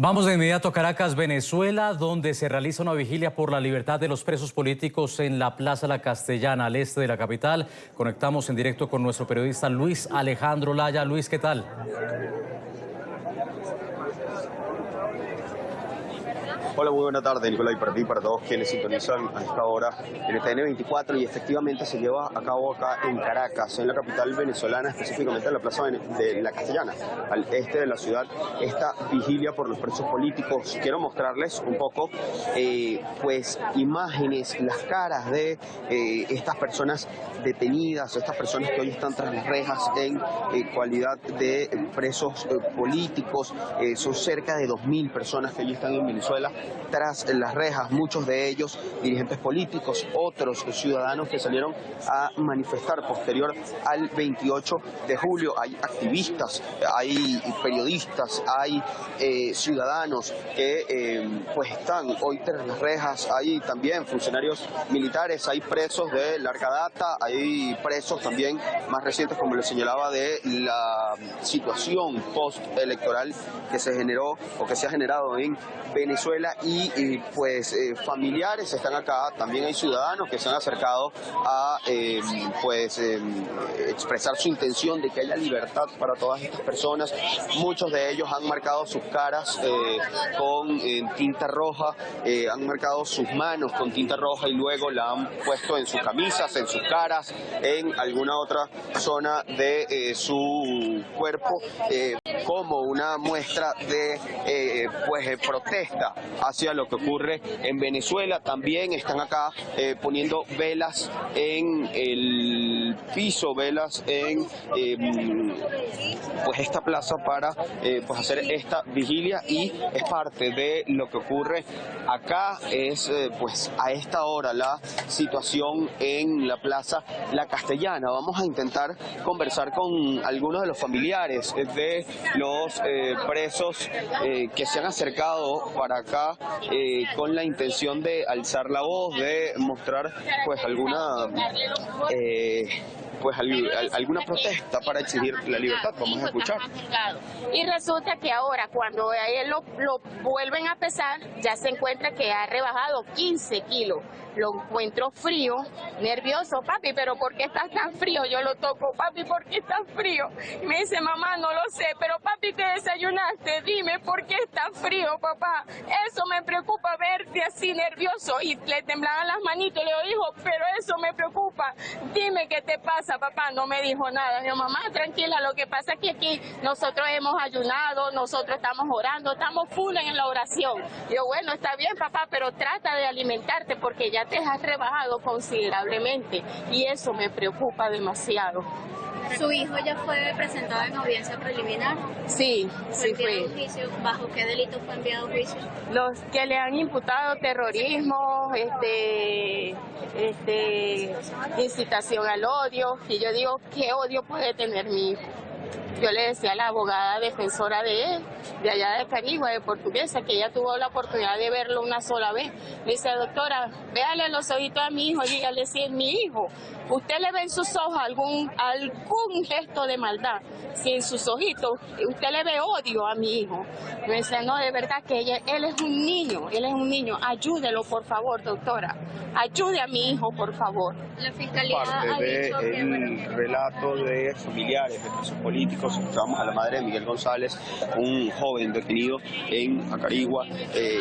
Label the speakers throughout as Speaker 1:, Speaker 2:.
Speaker 1: Vamos de inmediato a Caracas, Venezuela, donde se realiza una vigilia por la libertad de los presos políticos en la Plaza La Castellana, al este de la capital. Conectamos en directo con nuestro periodista Luis Alejandro Laya. Luis, ¿qué tal?
Speaker 2: Hola, muy buena tarde, Nicolás, y para ti y para todos quienes sintonizan a esta hora en el TN24. Y efectivamente se lleva a cabo acá en Caracas, en la capital venezolana, específicamente en la Plaza de La Castellana, al este de la ciudad, esta vigilia por los presos políticos. Quiero mostrarles un poco, pues, imágenes, las caras de estas personas detenidas, estas personas que hoy están tras las rejas en cualidad de presos políticos. Son cerca de 2000 personas que hoy están en Venezuela tras las rejas, muchos de ellos dirigentes políticos, otros ciudadanos que salieron a manifestar posterior al 28 de julio. Hay activistas, hay periodistas, hay ciudadanos que pues están hoy tras las rejas, hay también funcionarios militares, hay presos de larga data, hay presos también más recientes, como les señalaba, de la situación postelectoral que se generó o que se ha generado en Venezuela, y pues familiares están acá. También hay ciudadanos que se han acercado a expresar su intención de que haya libertad para todas estas personas. Muchos de ellos han marcado sus caras con tinta roja, han marcado sus manos con tinta roja y luego la han puesto en sus camisas, en sus caras, en alguna otra zona de su cuerpo, como una muestra de protesta hacia lo que ocurre en Venezuela. También están acá poniendo velas en el piso, velas en pues esta plaza para pues hacer esta vigilia, y es parte de lo que ocurre acá. Es pues a esta hora la situación en la Plaza La Castellana. Vamos a intentar conversar con algunos de los familiares de los presos que se han acercado para acá con la intención de alzar la voz, de mostrar pues alguna alguna protesta para exigir la libertad. Vamos a escuchar.
Speaker 3: Y resulta que ahora, cuando a él lo vuelven a pesar, ya se encuentra que ha rebajado 15 kilos. Lo encuentro frío, nervioso. Papi, ¿pero por qué estás tan frío? Yo lo toco. Papi, ¿por qué estás frío? Y me dice, mamá, no lo sé, pero papi, ¿qué desayunaste? Dime, ¿por qué estás frío, papá? Eso me preocupa, verte así nervioso. Y le temblaban las manitos. Le digo, hijo, pero eso me preocupa. Dime qué te pasa, papá. No me dijo nada. Yo, mamá, tranquila, lo que pasa es que aquí nosotros hemos ayunado, nosotros estamos orando, estamos full en la oración. Yo, bueno, está bien, papá, pero trata de alimentarte porque ya te has rebajado considerablemente y eso me preocupa demasiado.
Speaker 4: ¿Su hijo ya fue presentado en audiencia preliminar?
Speaker 3: Sí, sí fue.
Speaker 4: Juicio? ¿Bajo qué delito fue enviado a juicio?
Speaker 3: Los que le han imputado terrorismo, incitación al odio, y yo digo, ¿qué odio puede tener mi hijo? Yo le decía a la abogada defensora de él, de allá de Carigua, de Portuguesa, que ella tuvo la oportunidad de verlo una sola vez. Me dice, doctora, véale los ojitos a mi hijo y dígale si es mi hijo. ¿Usted le ve en sus ojos algún gesto de maldad? Si en sus ojitos usted le ve odio a mi hijo. Me dice, no, de verdad que él es un niño, ayúdelo por favor, doctora. Ayude a mi hijo, por favor.
Speaker 4: La fiscalía
Speaker 2: Parte del relato de familiares de presos políticos. Escuchamos a la madre de Miguel González, un joven detenido en Acarigua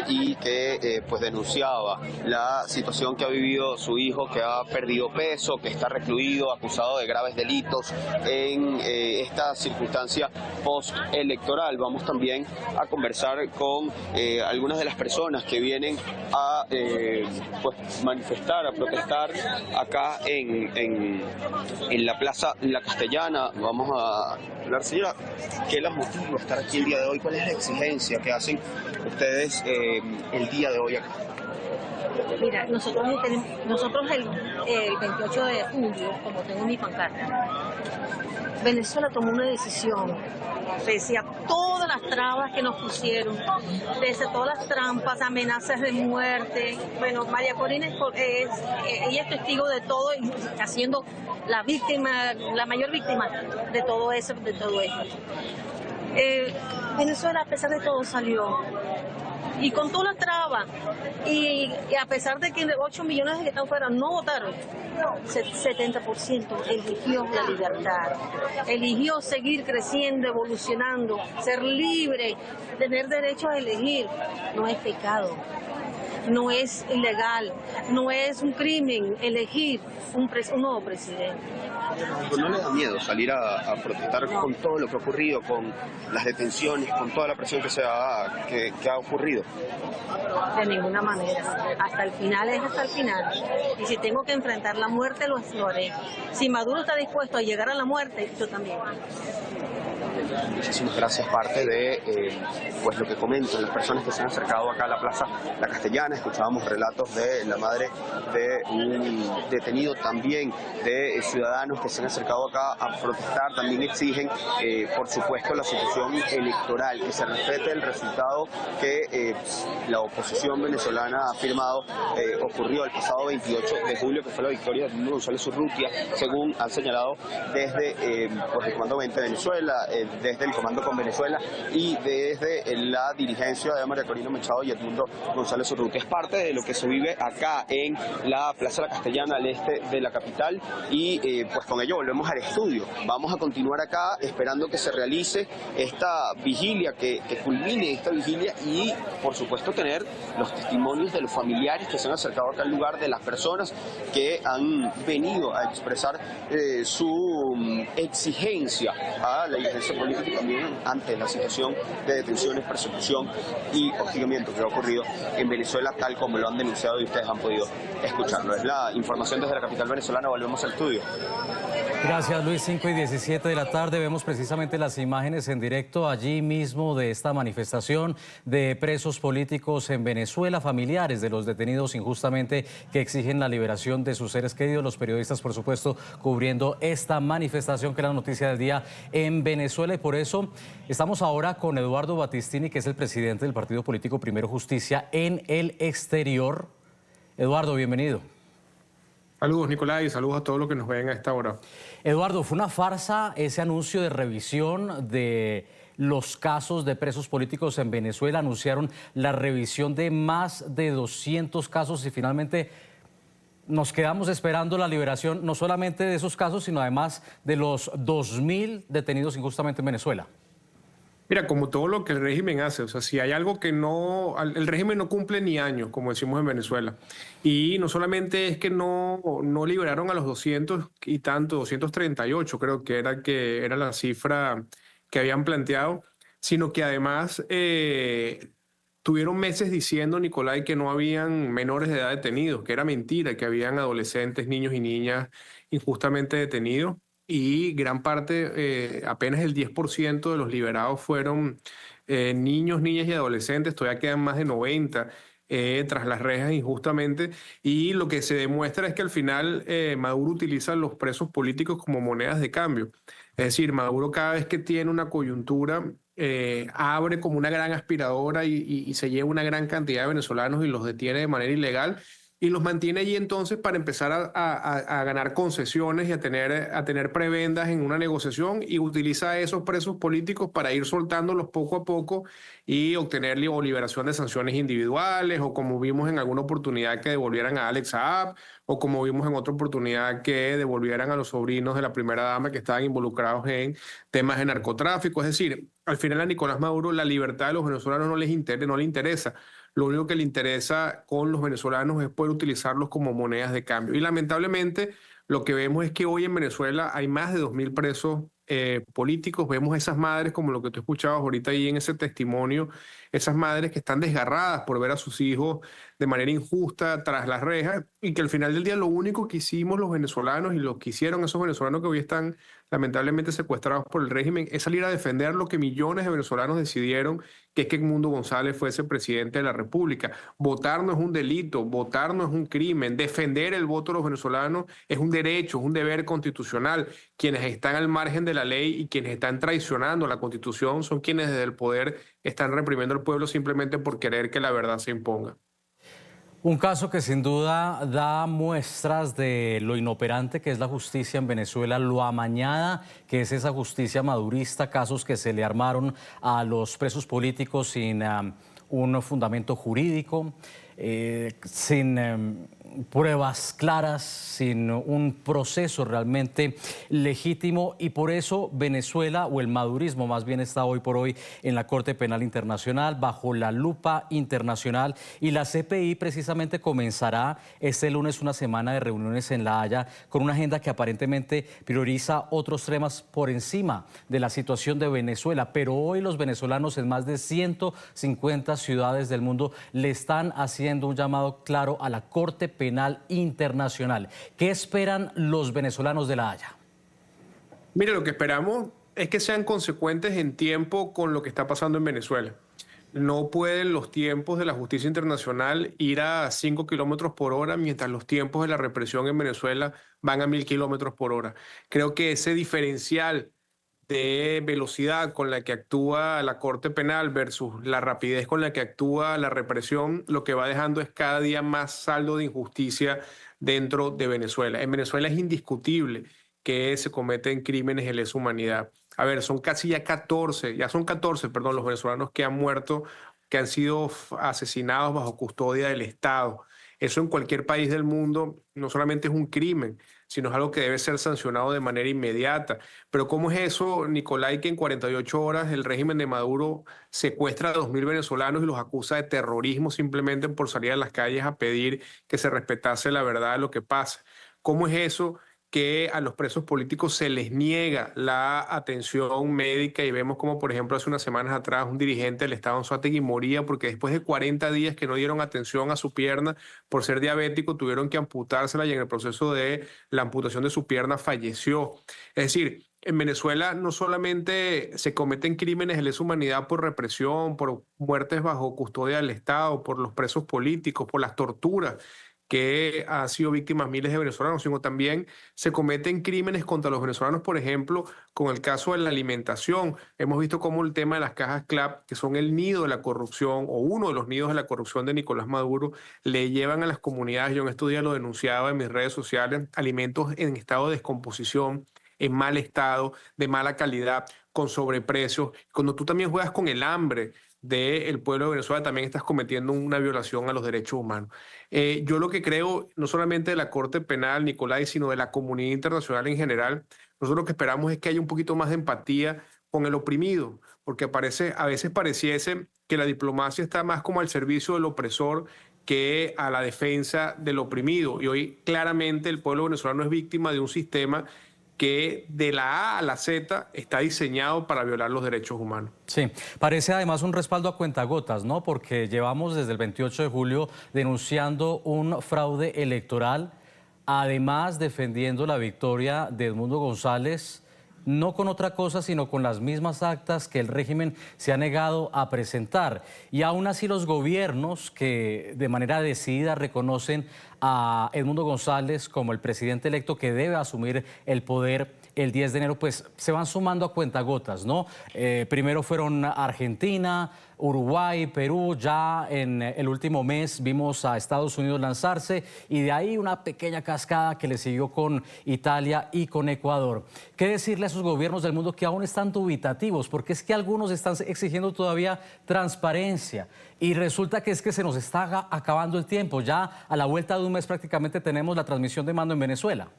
Speaker 2: y que pues denunciaba la situación que ha vivido su hijo, que ha perdido peso, que está recluido, acusado de graves delitos en esta circunstancia postelectoral. Vamos también a conversar con algunas de las personas que vienen a pues manifestar, a protestar acá en la Plaza La Castellana. Vamos a hablar, señora, ¿qué las motiva a estar aquí el día de hoy? ¿Cuál es la exigencia que hacen ustedes el día de hoy acá?
Speaker 5: Mira, nosotros el 28 de julio, como tengo mi pancarta, Venezuela tomó una decisión, pese a todas las trabas que nos pusieron, pese a todas las trampas, amenazas de muerte. Bueno, María Corina ella es testigo de todo y haciendo la víctima, la mayor víctima de todo eso, de todo esto. Venezuela, a pesar de todo, salió. Y con todas las trabas, y a pesar de que 8 millones de que están fuera no votaron, 70% eligió la libertad, eligió seguir creciendo, evolucionando, ser libre, tener derecho a elegir. No es pecado, no es ilegal, no es un crimen elegir un nuevo presidente.
Speaker 2: ¿No le da miedo salir a protestar con todo lo que ha ocurrido, con las detenciones, con toda la presión que ha ocurrido?
Speaker 5: De ninguna manera. Hasta el final es hasta el final. Y si tengo que enfrentar la muerte, lo haré. Si Maduro está dispuesto a llegar a la muerte, yo también.
Speaker 2: Muchísimas gracias. Parte de pues lo que comentan las personas que se han acercado acá a la Plaza La Castellana. Escuchábamos relatos de la madre de un detenido, también de ciudadanos que se han acercado acá a protestar. También exigen, por supuesto, la situación electoral, que se respete el resultado que la oposición venezolana ha firmado. Ocurrió el pasado 28 de julio, que fue la victoria de Edmundo González Urrutia, según han señalado desde pues el Comando 20 de Venezuela, desde el Comando con Venezuela y desde la dirigencia de María Corina Machado y Edmundo González Urrutia. Es parte de lo que se vive acá en la Plaza La Castellana, al este de la capital, y pues con ello volvemos al estudio. Vamos a continuar acá esperando que se realice esta vigilia, que culmine esta vigilia, y por supuesto tener los testimonios de los familiares que se han acercado acá al lugar, de las personas que han venido a expresar su exigencia a la dirigencia política, y también ante la situación de detenciones, persecución y hostigamiento que ha ocurrido en Venezuela, tal como lo han denunciado y ustedes han podido escucharlo. Es la información desde la capital venezolana. Volvemos al estudio.
Speaker 1: Gracias, Luis. 5:17 de la tarde. Vemos precisamente las imágenes en directo allí mismo de esta manifestación de presos políticos en Venezuela, familiares de los detenidos injustamente que exigen la liberación de sus seres queridos. Los periodistas, por supuesto, cubriendo esta manifestación, que es la noticia del día en Venezuela. Y por eso estamos ahora con Eduardo Battistini, que es el presidente del partido político Primero Justicia en el exterior. Eduardo, bienvenido.
Speaker 6: Saludos, Nicolás, y saludos a todos los que nos ven a esta hora.
Speaker 1: Eduardo, fue una farsa ese anuncio de revisión de los casos de presos políticos en Venezuela. Anunciaron la revisión de más de 200 casos y finalmente nos quedamos esperando la liberación no solamente de esos casos, sino además de los 2.000 detenidos injustamente en Venezuela.
Speaker 6: Mira, como todo lo que el régimen hace, o sea, si hay algo que el régimen no cumple ni años, como decimos en Venezuela. Y no solamente es que no liberaron a los 200 y tanto, 238 creo que era la cifra que habían planteado, sino que además tuvieron meses diciendo, Nicolás, que no habían menores de edad detenidos, que era mentira, que habían adolescentes, niños y niñas injustamente detenidos. Y gran parte, apenas el 10% de los liberados fueron niños, niñas y adolescentes. Todavía quedan más de 90 tras las rejas injustamente. Y lo que se demuestra es que al final Maduro utiliza los presos políticos como monedas de cambio. Es decir, Maduro cada vez que tiene una coyuntura abre como una gran aspiradora y se lleva una gran cantidad de venezolanos y los detiene de manera ilegal. Y los mantiene allí entonces para empezar a ganar concesiones y a tener prebendas en una negociación, y utiliza a esos presos políticos para ir soltándolos poco a poco y obtener o liberación de sanciones individuales, o como vimos en alguna oportunidad que devolvieran a Alex Saab, o como vimos en otra oportunidad que devolvieran a los sobrinos de la primera dama que estaban involucrados en temas de narcotráfico. Es decir, al final a Nicolás Maduro la libertad de los venezolanos no le interesa. Lo único que le interesa con los venezolanos es poder utilizarlos como monedas de cambio. Y lamentablemente lo que vemos es que hoy en Venezuela hay más de 2.000 presos políticos. Vemos esas madres, como lo que tú escuchabas ahorita ahí en ese testimonio, esas madres que están desgarradas por ver a sus hijos de manera injusta tras las rejas, y que al final del día lo único que hicimos los venezolanos y lo que hicieron esos venezolanos que hoy están lamentablemente secuestrados por el régimen es salir a defender lo que millones de venezolanos decidieron, que es que Edmundo González fuese presidente de la República. Votar no es un delito, votar no es un crimen, defender el voto de los venezolanos es un derecho, es un deber constitucional. Quienes están al margen de la ley y quienes están traicionando la Constitución son quienes desde el poder están reprimiendo al pueblo simplemente por querer que la verdad se imponga.
Speaker 1: Un caso que sin duda da muestras de lo inoperante que es la justicia en Venezuela, lo amañada que es esa justicia madurista, casos que se le armaron a los presos políticos sin un fundamento jurídico, sin pruebas claras, sin un proceso realmente legítimo, y por eso Venezuela, o el madurismo más bien, está hoy por hoy en la Corte Penal Internacional bajo la lupa internacional, y la CPI precisamente comenzará este lunes una semana de reuniones en La Haya con una agenda que aparentemente prioriza otros temas por encima de la situación de Venezuela, pero hoy los venezolanos en más de 150 ciudades del mundo le están haciendo un llamado claro a la Corte Penal Internacional. ¿Qué esperan los venezolanos de La Haya?
Speaker 6: Mire, lo que esperamos es que sean consecuentes en tiempo con lo que está pasando en Venezuela. No pueden los tiempos de la justicia internacional ir a 5 kilómetros por hora, mientras los tiempos de la represión en Venezuela van a 1000 kilómetros por hora. Creo que ese diferencial de velocidad con la que actúa la Corte Penal versus la rapidez con la que actúa la represión, lo que va dejando es cada día más saldo de injusticia dentro de Venezuela. En Venezuela es indiscutible que se cometen crímenes de lesa humanidad. A ver, son casi ya son 14, perdón, los venezolanos que han muerto, que han sido asesinados bajo custodia del Estado. Eso en cualquier país del mundo no solamente es un crimen, sino es algo que debe ser sancionado de manera inmediata. Pero ¿cómo es eso, Nicolai, que en 48 horas el régimen de Maduro secuestra a 2000 venezolanos y los acusa de terrorismo simplemente por salir a las calles a pedir que se respetase la verdad de lo que pasa? ¿Cómo es eso que a los presos políticos se les niega la atención médica? Y vemos como, por ejemplo, hace unas semanas atrás un dirigente del Estado, Anzoátegui, moría porque después de 40 días que no dieron atención a su pierna por ser diabético, tuvieron que amputársela, y en el proceso de la amputación de su pierna falleció. Es decir, en Venezuela no solamente se cometen crímenes de lesa humanidad por represión, por muertes bajo custodia del Estado, por los presos políticos, por las torturas que han sido víctimas miles de venezolanos, sino también se cometen crímenes contra los venezolanos, por ejemplo, con el caso de la alimentación. Hemos visto cómo el tema de las cajas CLAP, que son el nido de la corrupción o uno de los nidos de la corrupción de Nicolás Maduro, le llevan a las comunidades, yo en estos días lo denunciaba en mis redes sociales, alimentos en estado de descomposición, en mal estado, de mala calidad, con sobreprecios. Cuando tú también juegas con el hambre del pueblo de Venezuela, también estás cometiendo una violación a los derechos humanos. Yo lo que creo, no solamente de la Corte Penal, Nicolai, sino de la comunidad internacional en general, nosotros lo que esperamos es que haya un poquito más de empatía con el oprimido, porque a veces pareciese que la diplomacia está más como al servicio del opresor que a la defensa del oprimido. Y hoy claramente el pueblo venezolano es víctima de un sistema que de la A a la Z está diseñado para violar los derechos humanos.
Speaker 1: Sí, parece además un respaldo a cuentagotas, ¿no? Porque llevamos desde el 28 de julio denunciando un fraude electoral, además defendiendo la victoria de Edmundo González, no con otra cosa, sino con las mismas actas que el régimen se ha negado a presentar. Y aún así los gobiernos que de manera decidida reconocen a Edmundo González como el presidente electo que debe asumir el poder el 10 de enero, pues se van sumando a cuentagotas, ¿no? Primero fueron Argentina, Uruguay, Perú, ya en el último mes vimos a Estados Unidos lanzarse, y de ahí una pequeña cascada que le siguió con Italia y con Ecuador. ¿Qué decirle a esos gobiernos del mundo que aún están dubitativos? Porque es que algunos están exigiendo todavía transparencia, y resulta que es que se nos está acabando el tiempo. Ya a la vuelta de un mes prácticamente tenemos la transmisión de mando en Venezuela.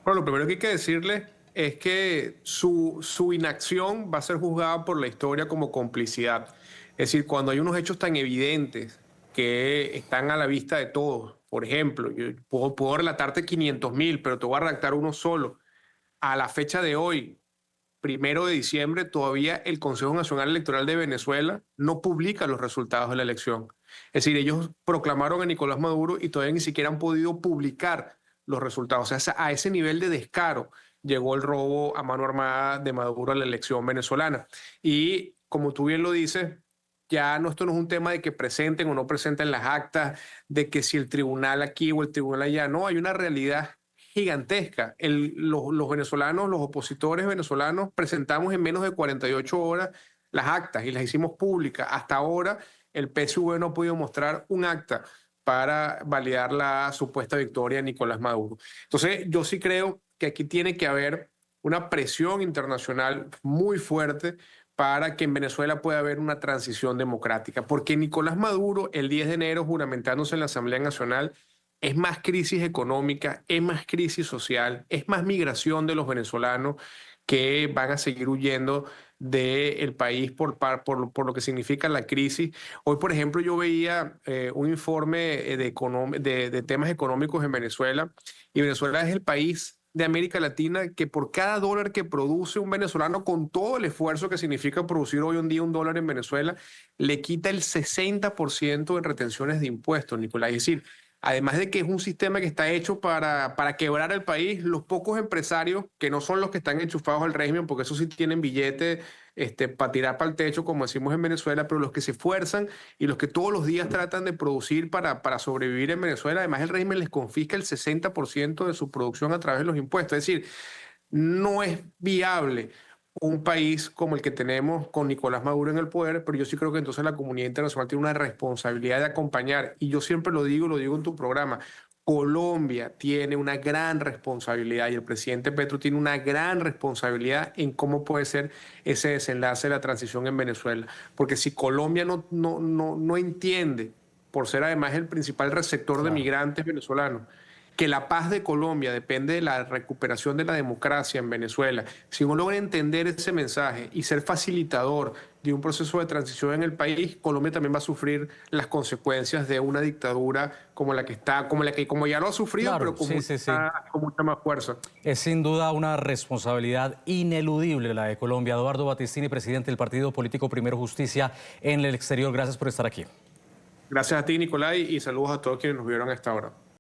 Speaker 6: Bueno, lo primero que hay que decirle es que su inacción va a ser juzgada por la historia como complicidad. Es decir, cuando hay unos hechos tan evidentes que están a la vista de todos, por ejemplo, yo puedo relatarte 500.000, pero te voy a redactar uno solo. A la fecha de hoy, 1 de diciembre, todavía el Consejo Nacional Electoral de Venezuela no publica los resultados de la elección. Es decir, ellos proclamaron a Nicolás Maduro y todavía ni siquiera han podido publicar los resultados. O sea, a ese nivel de descaro llegó el robo a mano armada de Maduro a la elección venezolana. Y como tú bien lo dices, ya esto no es un tema de que presenten o no presenten las actas, de que si el tribunal aquí o el tribunal allá. No, hay una realidad gigantesca. Los venezolanos, los opositores venezolanos, presentamos en menos de 48 horas las actas y las hicimos públicas. Hasta ahora el PSV no ha podido mostrar un acta para validar la supuesta victoria de Nicolás Maduro. Entonces, yo sí creo que aquí tiene que haber una presión internacional muy fuerte para que en Venezuela pueda haber una transición democrática, porque Nicolás Maduro, el 10 de enero, juramentándose en la Asamblea Nacional, es más crisis económica, es más crisis social, es más migración de los venezolanos que van a seguir huyendo del país por lo que significa la crisis. Hoy, por ejemplo, yo veía un informe de temas económicos en Venezuela, y Venezuela es el país de América Latina que por cada dólar que produce un venezolano, con todo el esfuerzo que significa producir hoy en día un dólar en Venezuela, le quita el 60% en retenciones de impuestos, Nicolás. Es decir, además de que es un sistema que está hecho para quebrar el país, los pocos empresarios, que no son los que están enchufados al régimen, porque esos sí tienen billete para tirar para el techo, como decimos en Venezuela, pero los que se esfuerzan y los que todos los días tratan de producir para sobrevivir en Venezuela, además el régimen les confisca el 60% de su producción a través de los impuestos. Es decir, no es viable un país como el que tenemos con Nicolás Maduro en el poder, pero yo sí creo que entonces la comunidad internacional tiene una responsabilidad de acompañar, y yo siempre lo digo en tu programa, Colombia tiene una gran responsabilidad y el presidente Petro tiene una gran responsabilidad en cómo puede ser ese desenlace de la transición en Venezuela, porque si Colombia no entiende, por ser además el principal receptor de migrantes venezolanos, que la paz de Colombia depende de la recuperación de la democracia en Venezuela, si uno logra entender ese mensaje y ser facilitador de un proceso de transición en el país, Colombia también va a sufrir las consecuencias de una dictadura como como ya lo ha sufrido,
Speaker 1: Claro,
Speaker 6: pero con mucha más fuerza.
Speaker 1: Es sin duda una responsabilidad ineludible la de Colombia. Eduardo Battistini, presidente del partido político Primero Justicia en el exterior. Gracias por estar aquí.
Speaker 6: Gracias a ti, Nicolás, y saludos a todos quienes nos vieron a esta hora.